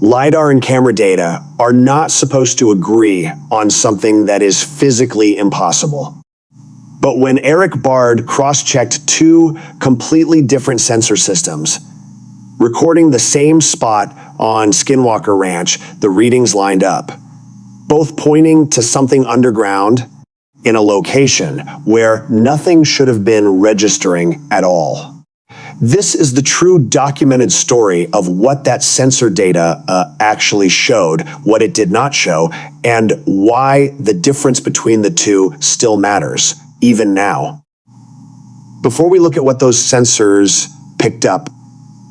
LiDAR and camera data are not supposed to agree on something that is physically impossible. But when Eric Bard cross-checked two completely different sensor systems, recording the same spot on Skinwalker Ranch, the readings lined up, both pointing to something underground in a location where nothing should have been registering at all. This is the true documented story of what that sensor data actually showed, what it did not show, and why the difference between the two still matters, even now. Before we look at what those sensors picked up,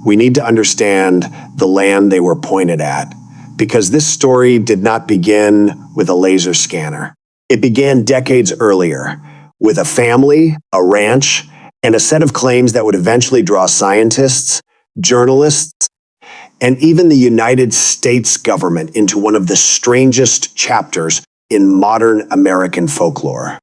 we need to understand the land they were pointed at, because this story did not begin with a laser scanner. It began decades earlier, with a family, a ranch, and a set of claims that would eventually draw scientists, journalists, and even the United States government into one of the strangest chapters in modern American folklore.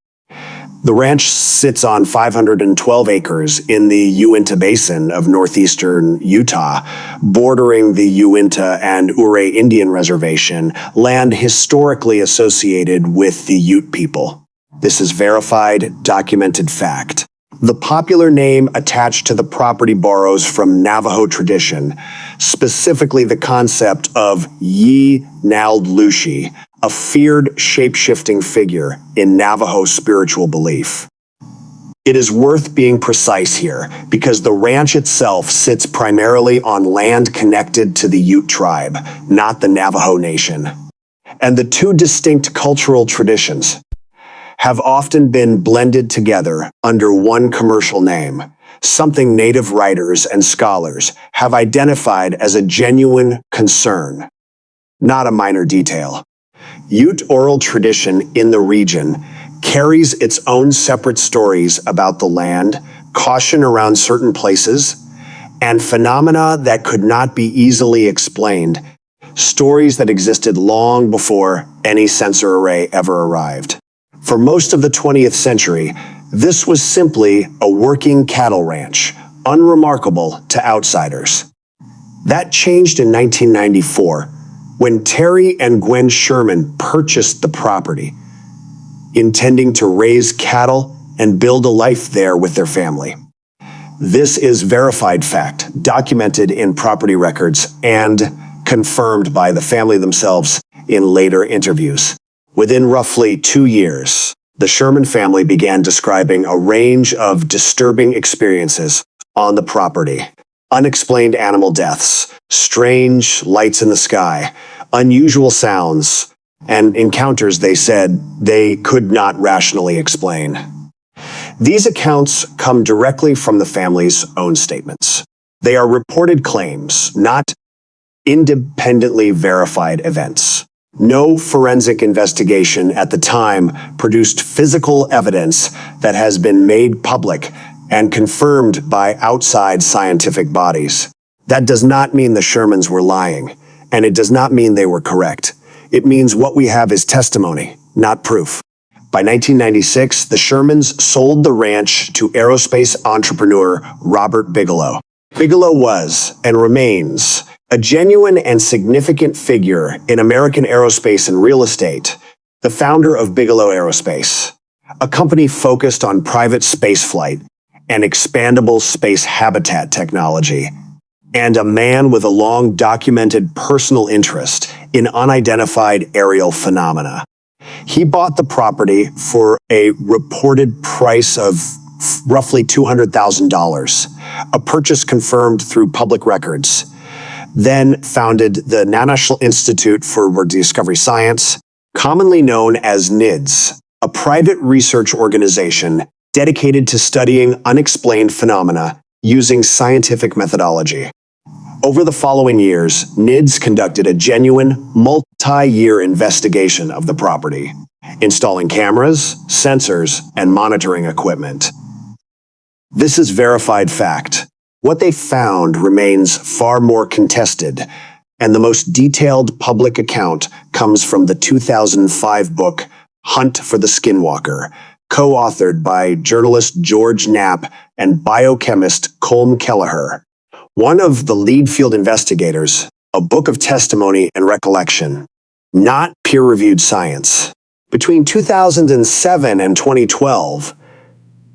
The ranch sits on 512 acres in the Uinta Basin of northeastern Utah, bordering the Uinta and Ouray Indian Reservation, land historically associated with the Ute people. This is verified, documented fact. The popular name attached to the property borrows from Navajo tradition, specifically the concept of Yi-Nald-Lushi, a feared shape-shifting figure in Navajo spiritual belief. It is worth being precise here, because the ranch itself sits primarily on land connected to the Ute tribe, not the Navajo Nation. And the two distinct cultural traditions have often been blended together under one commercial name, something Native writers and scholars have identified as a genuine concern, not a minor detail. Ute oral tradition in the region carries its own separate stories about the land, caution around certain places, and phenomena that could not be easily explained, stories that existed long before any sensor array ever arrived. For most of the 20th century, this was simply a working cattle ranch, unremarkable to outsiders. That changed in 1994, when Terry and Gwen Sherman purchased the property, intending to raise cattle and build a life there with their family. This is verified fact, documented in property records and confirmed by the family themselves in later interviews. Within roughly 2 years, the Sherman family began describing a range of disturbing experiences on the property. Unexplained animal deaths, strange lights in the sky, unusual sounds, and encounters they said they could not rationally explain. These accounts come directly from the family's own statements. They are reported claims, not independently verified events. No forensic investigation at the time produced physical evidence that has been made public and confirmed by outside scientific bodies. That does not mean the Shermans were lying, and it does not mean they were correct. It means what we have is testimony, not proof. By 1996, the Shermans sold the ranch to aerospace entrepreneur Robert Bigelow. Bigelow was, and remains, a genuine and significant figure in American aerospace and real estate, the founder of Bigelow Aerospace, a company focused on private spaceflight and expandable space habitat technology, and a man with a long documented personal interest in unidentified aerial phenomena. He bought the property for a reported price of roughly $200,000, a purchase confirmed through public records. Then founded the National Institute for Discovery Science, commonly known as NIDS, a private research organization dedicated to studying unexplained phenomena using scientific methodology. Over the following years, NIDS conducted a genuine, multi-year investigation of the property, installing cameras, sensors, and monitoring equipment. This is verified fact. What they found remains far more contested, and the most detailed public account comes from the 2005 book, Hunt for the Skinwalker, co-authored by journalist George Knapp and biochemist Colm Kelleher. One of the lead field investigators, a book of testimony and recollection, not peer-reviewed science. Between 2007 and 2012,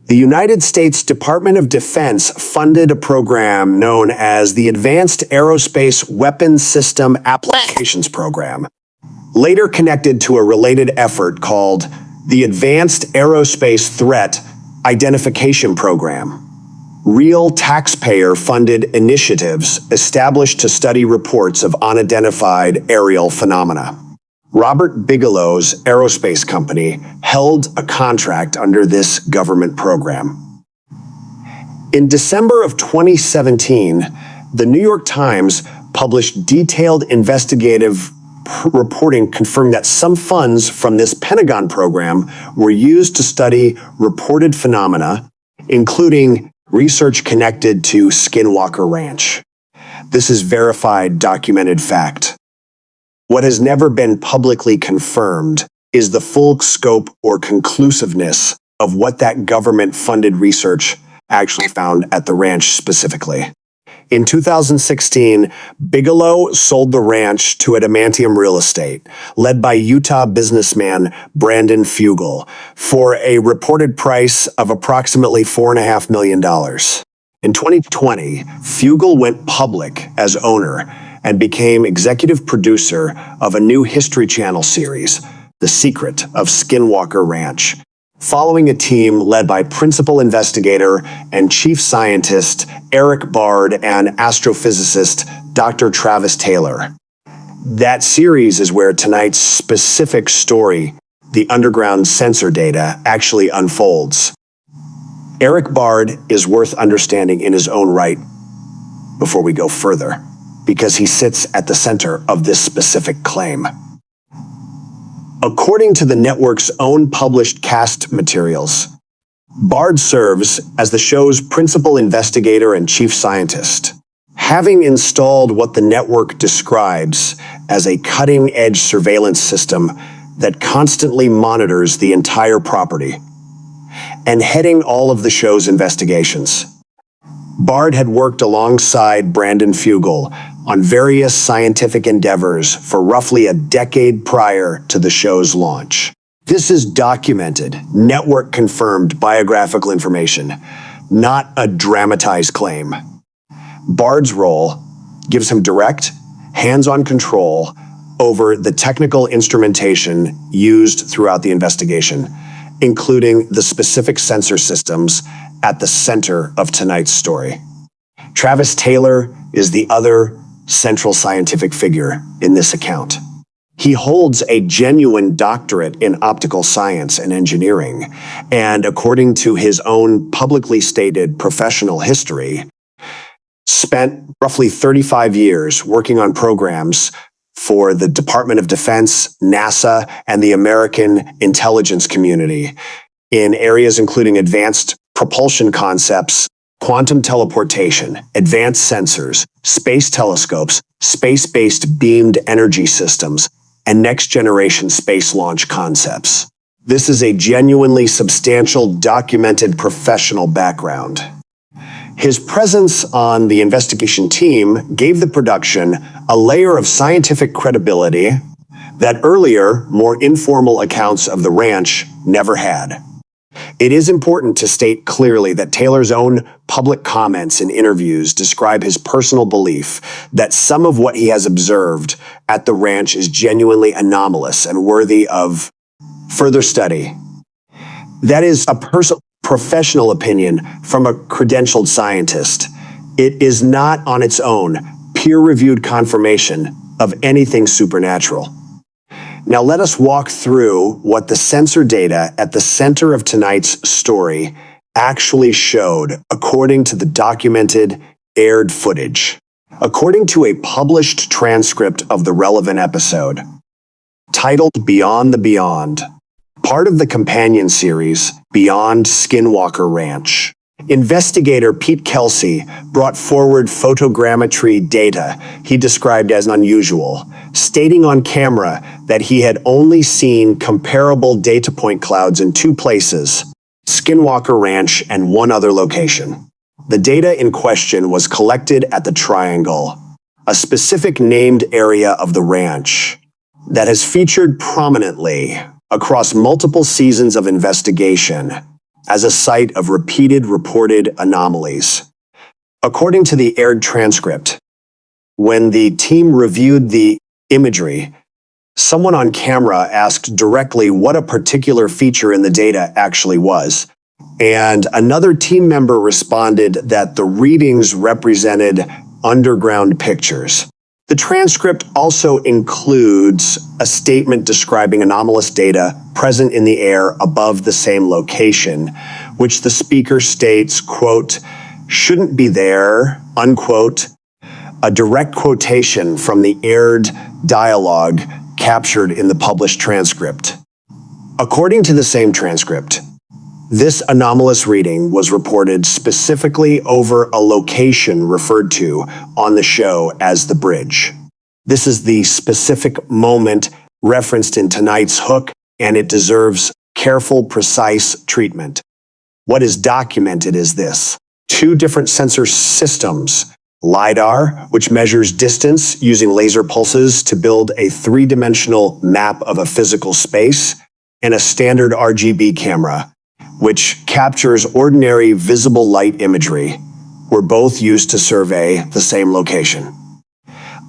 the United States Department of Defense funded a program known as the Advanced Aerospace Weapons System Applications Program, later connected to a related effort called the Advanced Aerospace Threat Identification Program. Real taxpayer-funded initiatives established to study reports of unidentified aerial phenomena. Robert Bigelow's aerospace company held a contract under this government program. In December of 2017, the New York Times published detailed investigative reporting confirming that some funds from this Pentagon program were used to study reported phenomena, including research connected to Skinwalker Ranch. This is verified, documented fact. What has never been publicly confirmed is the full scope or conclusiveness of what that government-funded research actually found at the ranch specifically. In 2016, Bigelow sold the ranch to Adamantium Real Estate, led by Utah businessman Brandon Fugal, for a reported price of approximately $4.5 million. In 2020, Fugal went public as owner and became executive producer of a new History Channel series, The Secret of Skinwalker Ranch, following a team led by principal investigator and chief scientist Eric Bard and astrophysicist Dr. Travis Taylor. That series is where tonight's specific story, the underground sensor data, actually unfolds. Eric Bard is worth understanding in his own right before we go further, because he sits at the center of this specific claim. According to the network's own published cast materials, Bard serves as the show's principal investigator and chief scientist, having installed what the network describes as a cutting-edge surveillance system that constantly monitors the entire property, and heading all of the show's investigations. Bard had worked alongside Brandon Fugal on various scientific endeavors for roughly a decade prior to the show's launch. This is documented, network-confirmed biographical information, not a dramatized claim. Bard's role gives him direct, hands-on control over the technical instrumentation used throughout the investigation, including the specific sensor systems at the center of tonight's story. Travis Taylor is the other central scientific figure in this account. He holds a genuine doctorate in optical science and engineering, and according to his own publicly stated professional history, spent roughly 35 years working on programs for the Department of Defense, NASA, and the American intelligence community in areas including advanced propulsion concepts, quantum teleportation, advanced sensors, space telescopes, space-based beamed energy systems, and next-generation space launch concepts. This is a genuinely substantial, documented professional background. His presence on the investigation team gave the production a layer of scientific credibility that earlier, more informal accounts of the ranch never had. It is important to state clearly that Taylor's own public comments and interviews describe his personal belief that some of what he has observed at the ranch is genuinely anomalous and worthy of further study. That is a personal, professional opinion from a credentialed scientist. It is not on its own peer-reviewed confirmation of anything supernatural. Now let us walk through what the sensor data at the center of tonight's story actually showed according to the documented, aired footage. According to a published transcript of the relevant episode, titled Beyond the Beyond, part of the companion series, Beyond Skinwalker Ranch, investigator Pete Kelsey brought forward photogrammetry data he described as unusual, stating on camera that he had only seen comparable data point clouds in two places, Skinwalker Ranch and one other location. The data in question was collected at the Triangle, a specific named area of the ranch that has featured prominently across multiple seasons of investigation as a site of repeated reported anomalies. According to the aired transcript, when the team reviewed the imagery, someone on camera asked directly what a particular feature in the data actually was, and another team member responded that the readings represented underground pictures. The transcript also includes a statement describing anomalous data present in the air above the same location, which the speaker states, quote, shouldn't be there, unquote, a direct quotation from the aired dialogue captured in the published transcript. According to the same transcript, this anomalous reading was reported specifically over a location referred to on the show as the bridge. This is the specific moment referenced in tonight's hook, and it deserves careful, precise treatment. What is documented is this: two different sensor systems, LiDAR, which measures distance using laser pulses to build a three-dimensional map of a physical space, and a standard RGB camera, which captures ordinary visible light imagery, were both used to survey the same location.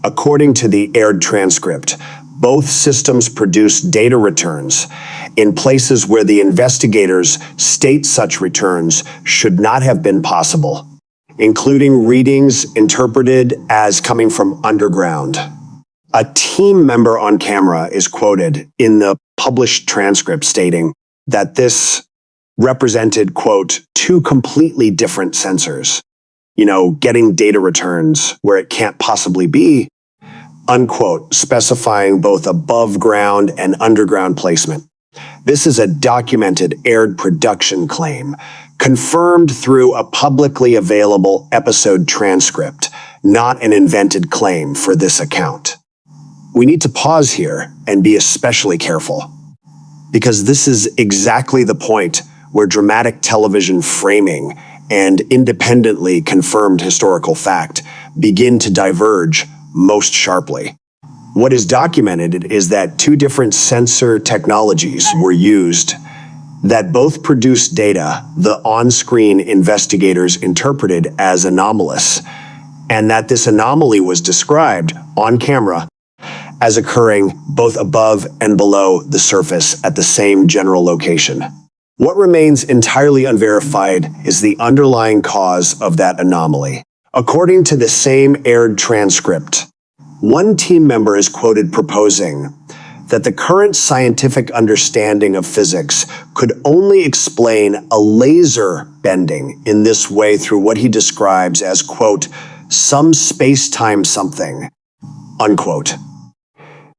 According to the aired transcript, both systems produced data returns in places where the investigators state such returns should not have been possible, including readings interpreted as coming from underground. A team member on camera is quoted in the published transcript stating that this represented, quote, two completely different sensors, getting data returns where it can't possibly be, unquote, specifying both above ground and underground placement. This is a documented aired production claim, confirmed through a publicly available episode transcript, not an invented claim for this account. We need to pause here and be especially careful, because this is exactly the point where dramatic television framing and independently confirmed historical fact begin to diverge most sharply. What is documented is that two different sensor technologies were used that both produced data the on-screen investigators interpreted as anomalous, and that this anomaly was described on camera as occurring both above and below the surface at the same general location. What remains entirely unverified is the underlying cause of that anomaly. According to the same aired transcript, one team member is quoted proposing that the current scientific understanding of physics could only explain a laser bending in this way through what he describes as, quote, some space-time something, unquote.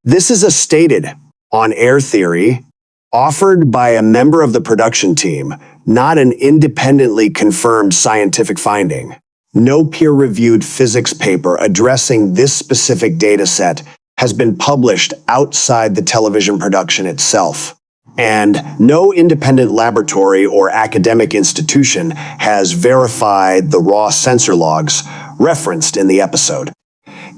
This is a stated on-air theory offered by a member of the production team, not an independently confirmed scientific finding. No peer-reviewed physics paper addressing this specific data set has been published outside the television production itself, and no independent laboratory or academic institution has verified the raw sensor logs referenced in the episode.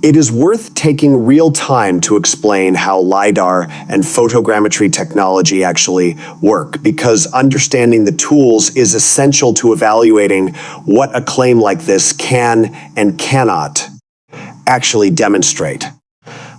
It is worth taking real time to explain how LiDAR and photogrammetry technology actually work, because understanding the tools is essential to evaluating what a claim like this can and cannot actually demonstrate.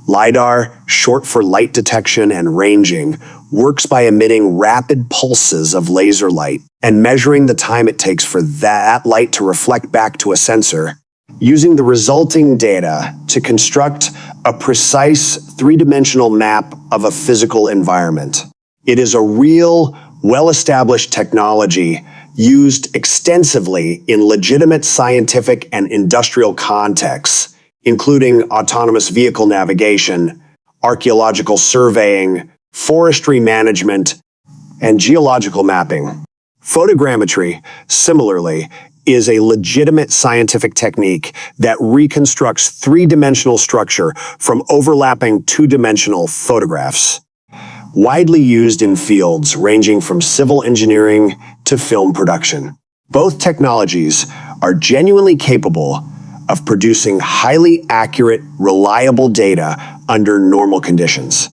LiDAR, short for light detection and ranging, works by emitting rapid pulses of laser light and measuring the time it takes for that light to reflect back to a sensor, using the resulting data to construct a precise three-dimensional map of a physical environment. It is a real, well-established technology used extensively in legitimate scientific and industrial contexts, including autonomous vehicle navigation, archaeological surveying, forestry management, and geological mapping. Photogrammetry, similarly, is a legitimate scientific technique that reconstructs three-dimensional structure from overlapping two-dimensional photographs, widely used in fields ranging from civil engineering to film production. Both technologies are genuinely capable of producing highly accurate, reliable data under normal conditions.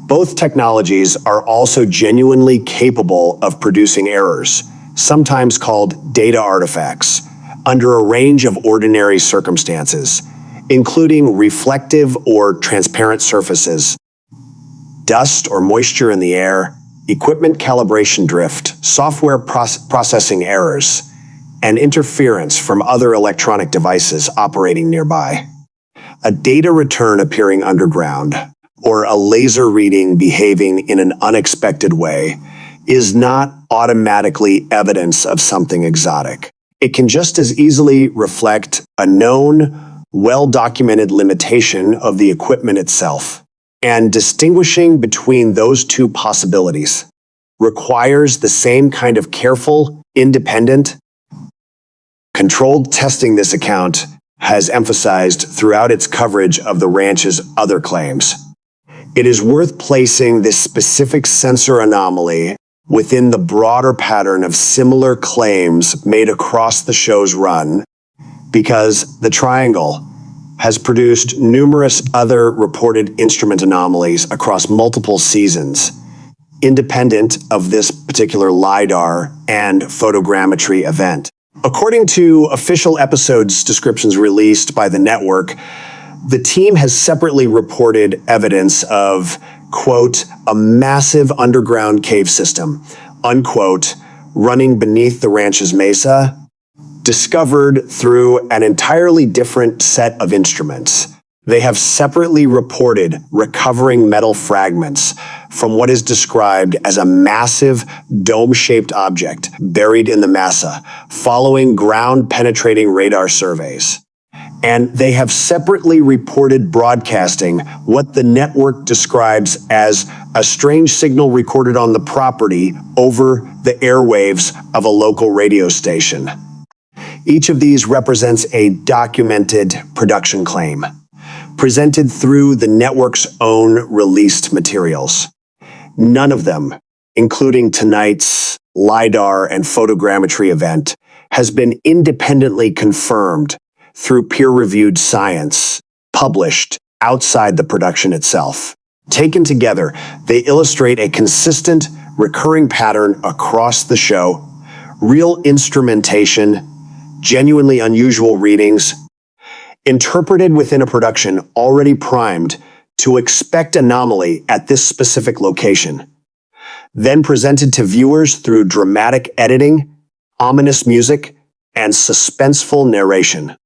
Both technologies are also genuinely capable of producing errors, sometimes called data artifacts, under a range of ordinary circumstances, including reflective or transparent surfaces, dust or moisture in the air, equipment calibration drift, software processing errors, and interference from other electronic devices operating nearby. A data return appearing underground, or a laser reading behaving in an unexpected way, is not automatically evidence of something exotic. It can just as easily reflect a known, well-documented limitation of the equipment itself. And distinguishing between those two possibilities requires the same kind of careful, independent, controlled testing this account has emphasized throughout its coverage of the ranch's other claims. It is worth placing this specific sensor anomaly within the broader pattern of similar claims made across the show's run, because the triangle has produced numerous other reported instrument anomalies across multiple seasons, independent of this particular LiDAR and photogrammetry event. According to official episodes descriptions released by the network, the team has separately reported evidence of, quote, a massive underground cave system, unquote, running beneath the ranch's Mesa, discovered through an entirely different set of instruments. They have separately reported recovering metal fragments from what is described as a massive dome-shaped object buried in the Mesa, following ground-penetrating radar surveys. And they have separately reported broadcasting what the network describes as a strange signal recorded on the property over the airwaves of a local radio station. Each of these represents a documented production claim, presented through the network's own released materials. None of them, including tonight's LiDAR and photogrammetry event, has been independently confirmed through peer-reviewed science, published outside the production itself. Taken together, they illustrate a consistent, recurring pattern across the show: real instrumentation, genuinely unusual readings, interpreted within a production already primed to expect anomaly at this specific location, then presented to viewers through dramatic editing, ominous music, and suspenseful narration.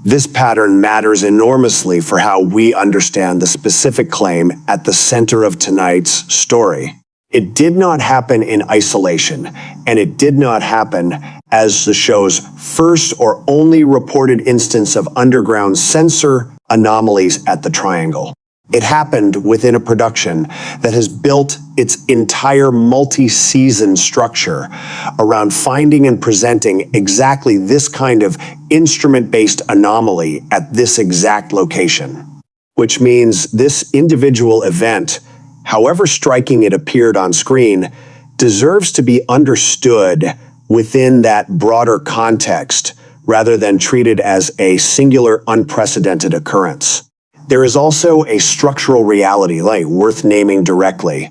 This pattern matters enormously for how we understand the specific claim at the center of tonight's story. It did not happen in isolation, and it did not happen as the show's first or only reported instance of underground sensor anomalies at the Triangle. It happened within a production that has built its entire multi-season structure around finding and presenting exactly this kind of instrument-based anomaly at this exact location. Which means this individual event, however striking it appeared on screen, deserves to be understood within that broader context rather than treated as a singular unprecedented occurrence. There is also a structural reality worth naming directly.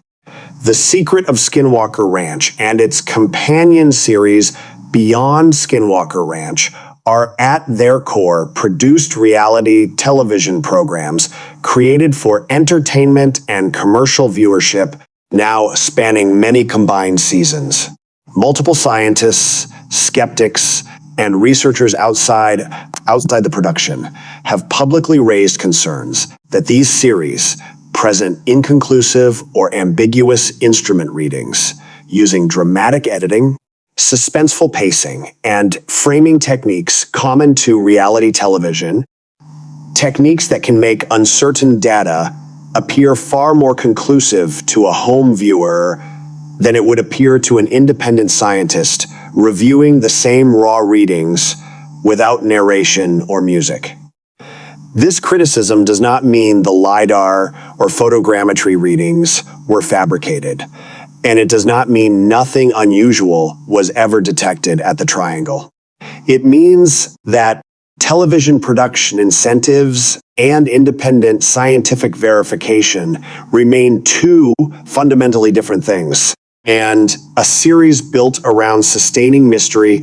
The Secret of Skinwalker Ranch and its companion series Beyond Skinwalker Ranch are at their core produced reality television programs created for entertainment and commercial viewership, now spanning many combined seasons. Multiple scientists, skeptics, and researchers outside the production have publicly raised concerns that these series present inconclusive or ambiguous instrument readings using dramatic editing, suspenseful pacing, and framing techniques common to reality television, techniques that can make uncertain data appear far more conclusive to a home viewer than it would appear to an independent scientist reviewing the same raw readings without narration or music. This criticism does not mean the LiDAR or photogrammetry readings were fabricated, and it does not mean nothing unusual was ever detected at the Triangle. It means that television production incentives and independent scientific verification remain two fundamentally different things. And a series built around sustaining mystery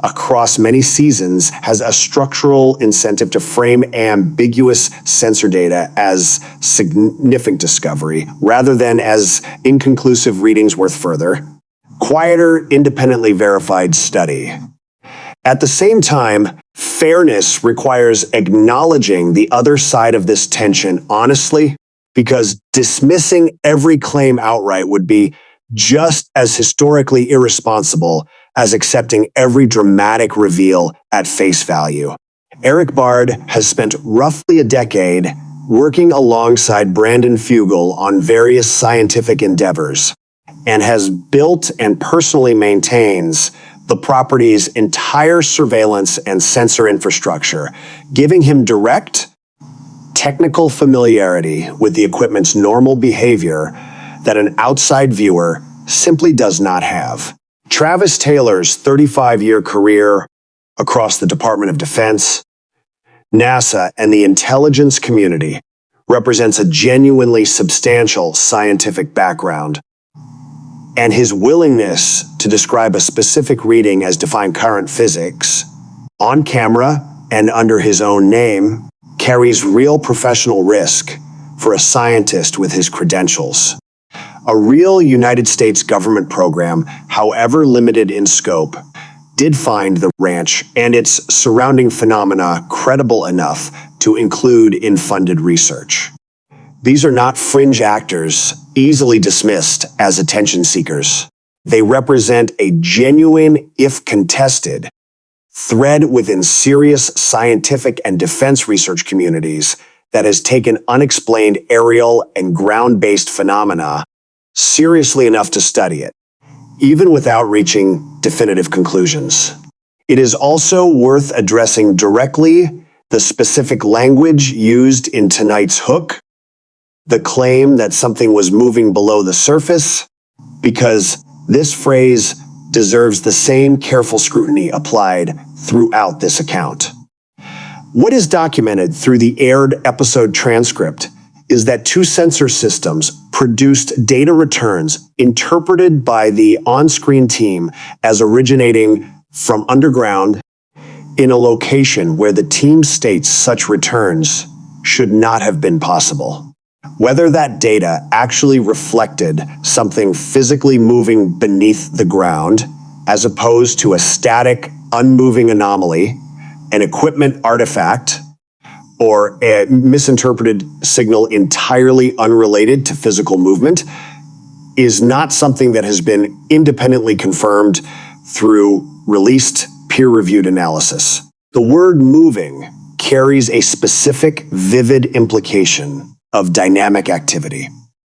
across many seasons has a structural incentive to frame ambiguous sensor data as significant discovery rather than as inconclusive readings worth further. Quieter, independently verified study. At the same time, fairness requires acknowledging the other side of this tension honestly, because dismissing every claim outright would be just as historically irresponsible as accepting every dramatic reveal at face value. Eric Bard has spent roughly a decade working alongside Brandon Fugal on various scientific endeavors and has built and personally maintains the property's entire surveillance and sensor infrastructure, giving him direct, technical familiarity with the equipment's normal behavior that an outside viewer simply does not have. Travis Taylor's 35-year career across the Department of Defense, NASA, and the intelligence community represents a genuinely substantial scientific background, and his willingness to describe a specific reading as defying current physics, on camera and under his own name, carries real professional risk for a scientist with his credentials. A real United States government program, however limited in scope, did find the ranch and its surrounding phenomena credible enough to include in funded research. These are not fringe actors easily dismissed as attention seekers. They represent a genuine, if contested, thread within serious scientific and defense research communities that has taken unexplained aerial and ground-based phenomena seriously enough to study it, even without reaching definitive conclusions. It is also worth addressing directly the specific language used in tonight's hook, the claim that something was moving below the surface, because this phrase deserves the same careful scrutiny applied throughout this account. What is documented through the aired episode transcript is that two sensor systems produced data returns interpreted by the on-screen team as originating from underground in a location where the team states such returns should not have been possible. Whether that data actually reflected something physically moving beneath the ground, as opposed to a static, unmoving anomaly, an equipment artifact, or a misinterpreted signal entirely unrelated to physical movement, is not something that has been independently confirmed through released peer-reviewed analysis. The word moving carries a specific, vivid implication of dynamic activity,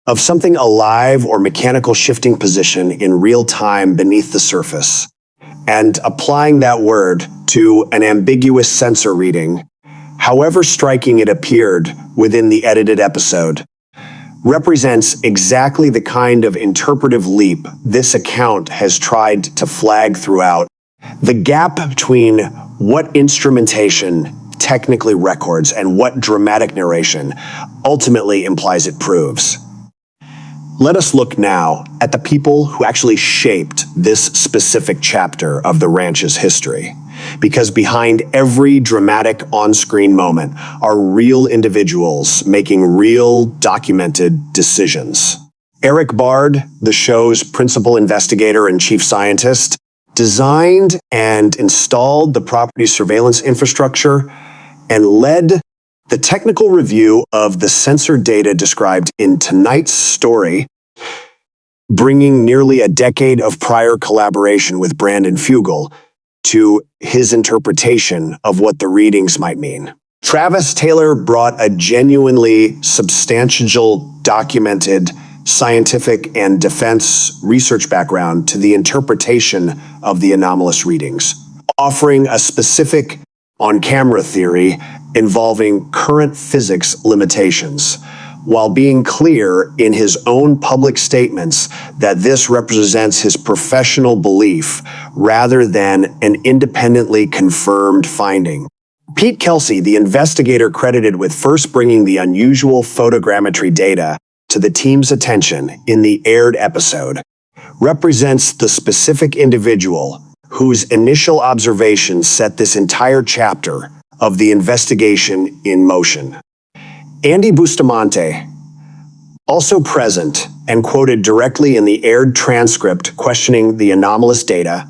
of something alive or mechanical shifting position in real time beneath the surface. And applying that word to an ambiguous sensor reading, however striking it appeared within the edited episode, represents exactly the kind of interpretive leap this account has tried to flag throughout. The gap between what instrumentation technically records and what dramatic narration ultimately implies it proves. Let us look now at the people who actually shaped this specific chapter of the ranch's history, because behind every dramatic on-screen moment are real individuals making real, documented decisions. Eric Bard, the show's principal investigator and chief scientist, designed and installed the property's surveillance infrastructure and led the technical review of the sensor data described in tonight's story, bringing nearly a decade of prior collaboration with Brandon Fugal to his interpretation of what the readings might mean. Travis Taylor brought a genuinely substantial, documented scientific and defense research background to the interpretation of the anomalous readings, offering a specific on-camera theory involving current physics limitations, while being clear in his own public statements that this represents his professional belief rather than an independently confirmed finding. Pete Kelsey, the investigator credited with first bringing the unusual photogrammetry data to the team's attention in the aired episode, represents the specific individual whose initial observations set this entire chapter of the investigation in motion. Andy Bustamante, also present and quoted directly in the aired transcript questioning the anomalous data,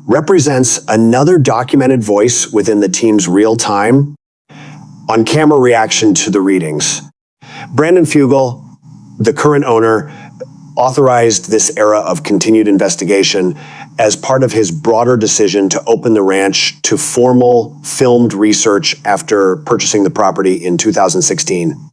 represents another documented voice within the team's real-time, on-camera reaction to the readings. Brandon Fugal, the current owner, authorized this era of continued investigation as part of his broader decision to open the ranch to formal filmed research after purchasing the property in 2016.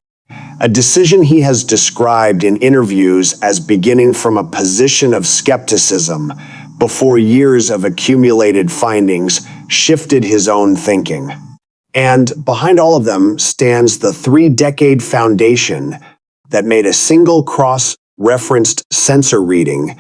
A decision he has described in interviews as beginning from a position of skepticism before years of accumulated findings shifted his own thinking. And behind all of them stands the 3-decade foundation that made a single cross-referenced sensor reading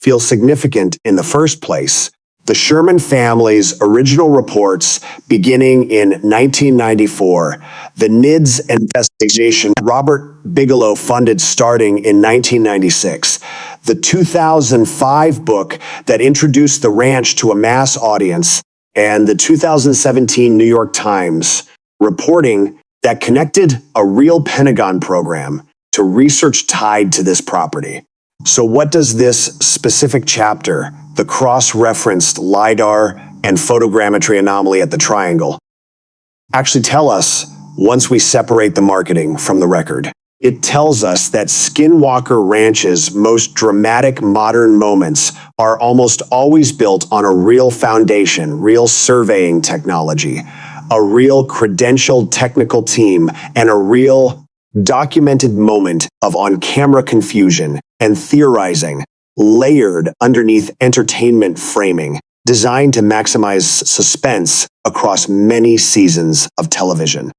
feel significant in the first place. The Sherman family's original reports beginning in 1994, the NIDS investigation Robert Bigelow funded starting in 1996, the 2005 book that introduced the ranch to a mass audience, and the 2017 New York Times reporting that connected a real Pentagon program to research tied to this property. So what does this specific chapter, the cross-referenced LiDAR and photogrammetry anomaly at the triangle, actually tell us once we separate the marketing from the record? It tells us that Skinwalker Ranch's most dramatic modern moments are almost always built on a real foundation, real surveying technology, a real credentialed technical team, and a real documented moment of on-camera confusion and theorizing layered underneath entertainment framing designed to maximize suspense across many seasons of television.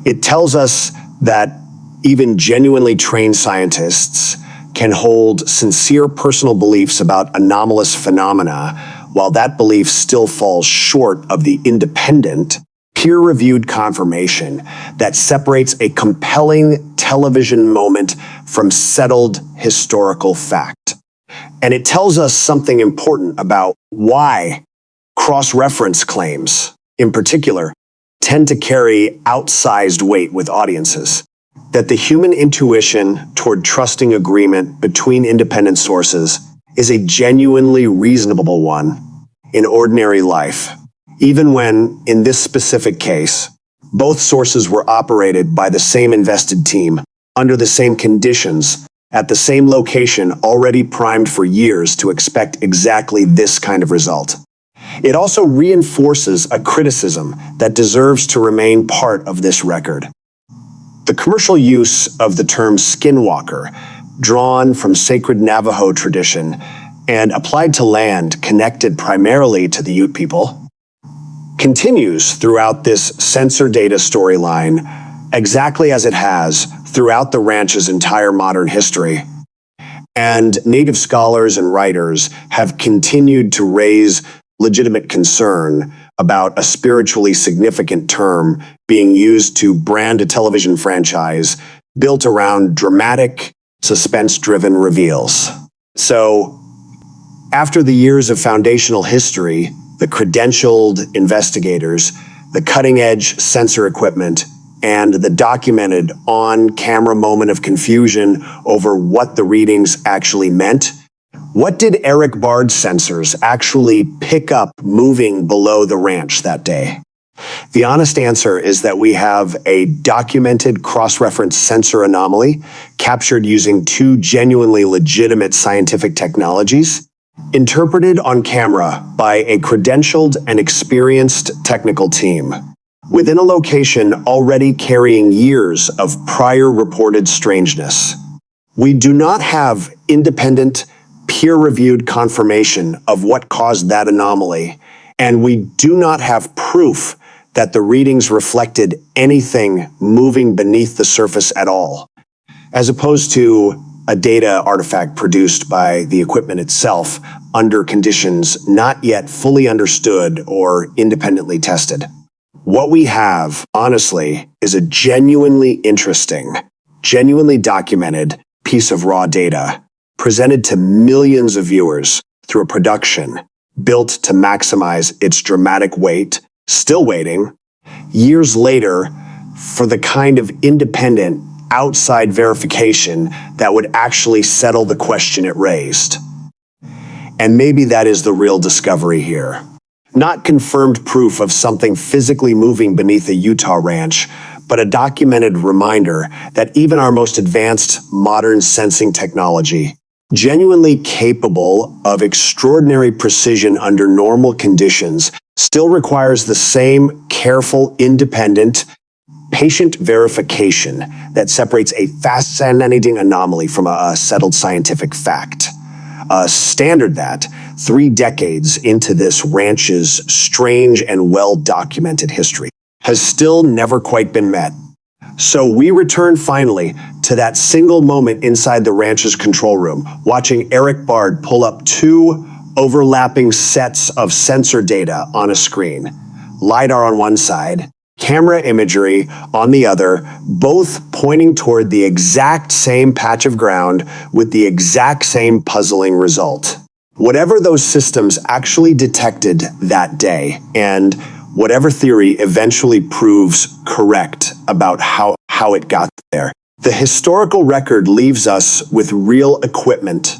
It tells us that even genuinely trained scientists can hold sincere personal beliefs about anomalous phenomena, while that belief still falls short of the independent, peer-reviewed confirmation that separates a compelling television moment from settled historical fact. And it tells us something important about why cross-reference claims, in particular, tend to carry outsized weight with audiences. That the human intuition toward trusting agreement between independent sources is a genuinely reasonable one in ordinary life, even when, in this specific case, both sources were operated by the same invested team, under the same conditions, at the same location, already primed for years to expect exactly this kind of result. It also reinforces a criticism that deserves to remain part of this record. The commercial use of the term skinwalker, drawn from sacred Navajo tradition and applied to land connected primarily to the Ute people, continues throughout this sensor data storyline exactly as it has throughout the ranch's entire modern history. And Native scholars and writers have continued to raise legitimate concern about a spiritually significant term being used to brand a television franchise built around dramatic, suspense-driven reveals. So, after the years of foundational history, the credentialed investigators, the cutting-edge sensor equipment, and the documented on-camera moment of confusion over what the readings actually meant, what did Eric Bard's sensors actually pick up moving below the ranch that day? The honest answer is that we have a documented cross-reference sensor anomaly captured using two genuinely legitimate scientific technologies, interpreted on camera by a credentialed and experienced technical team, within a location already carrying years of prior reported strangeness. We do not have independent, peer-reviewed confirmation of what caused that anomaly, and we do not have proof that the readings reflected anything moving beneath the surface at all, as opposed to a data artifact produced by the equipment itself under conditions not yet fully understood or independently tested. What we have, honestly, is a genuinely interesting, genuinely documented piece of raw data presented to millions of viewers through a production built to maximize its dramatic weight, still waiting, years later, for the kind of independent, outside verification that would actually settle the question it raised. And maybe that is the real discovery here. Not confirmed proof of something physically moving beneath a Utah ranch, but a documented reminder that even our most advanced modern sensing technology, genuinely capable of extraordinary precision under normal conditions, still requires the same careful, independent, patient verification that separates a fascinating anomaly from a settled scientific fact. A standard that, 3 decades into this ranch's strange and well-documented history, has still never quite been met. So we return finally to that single moment inside the ranch's control room, watching Eric Bard pull up 2 overlapping sets of sensor data on a screen. LiDAR on one side, camera imagery on the other, both pointing toward the exact same patch of ground with the exact same puzzling result. Whatever those systems actually detected that day, and whatever theory eventually proves correct about how it got there, the historical record leaves us with real equipment,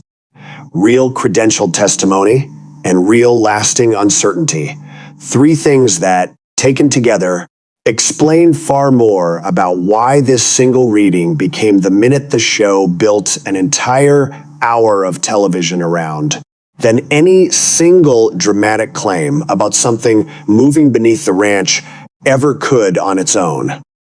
real credentialed testimony, and real lasting uncertainty. 3 things that, taken together, explain far more about why this single reading became the minute the show built an entire hour of television around than any single dramatic claim about something moving beneath the ranch ever could on its own.